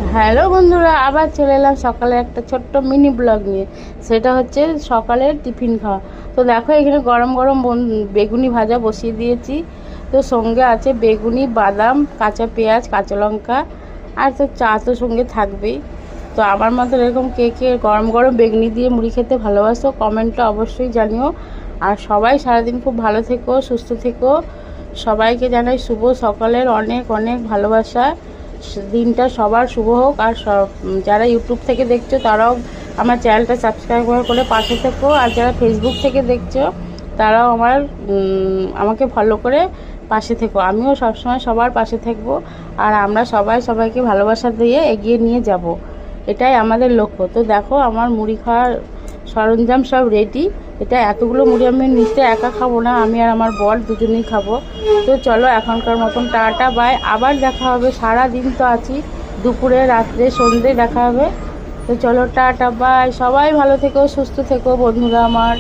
Hello বন্ধুরা, আবার চলে এলাম সকালে একটা ছোট্ট মিনি ব্লগ নিয়ে। সেটা হচ্ছে সকালের টিফিন খাওয়া। তো দেখো এখানে গরম গরম বেগুনি ভাজা বসিয়ে দিয়েছি। তো সঙ্গে আছে বেগুনি, বাদাম, কাঁচা পেঁয়াজ, কাঁচা লঙ্কা, আর তো চা তো সঙ্গে থাকবেই। তো আমার মতো এরকম কে কে গরম গরম বেগুনি দিয়ে মুড়ি খেতে ভালোবাসো কমেন্টটা অবশ্যই জানিও। আর সবাই সারাদিন খুব ভালো থেকো, সুস্থ থেকো। সবাইকে জানাই শুভ সকালের অনেক অনেক ভালোবাসা। দিনটা সবার শুভ হোক। আর সব যারা ইউটিউব থেকে দেখছো তারাও আমার চ্যানেলটা সাবস্ক্রাইব করে পাশে থেকো। আর যারা ফেসবুক থেকে দেখছো তারাও আমাকে ফলো করে পাশে থেকো। আমিও সবসময় সবার পাশে থাকবো। আর আমরা সবাই সবাইকে ভালোবাসা দিয়ে এগিয়ে নিয়ে যাব, এটাই আমাদের লক্ষ্য। তো দেখো আমার মুড়ি খাওয়ার সরঞ্জাম সব রেডি। এটা এতগুলো মুড়ি আমি নিতে একা খাবো না, আমি আর আমার বর দুজনেই খাবো। তো চলো এখনকার মতন টাটা বাই, আবার দেখা হবে। সারা দিন তো আছি, দুপুরে রাত্রে সন্ধ্যে দেখা হবে। তো চলো টাটা বাই, সবাই ভালো থেকো, সুস্থ থেকো বন্ধুরা আমার।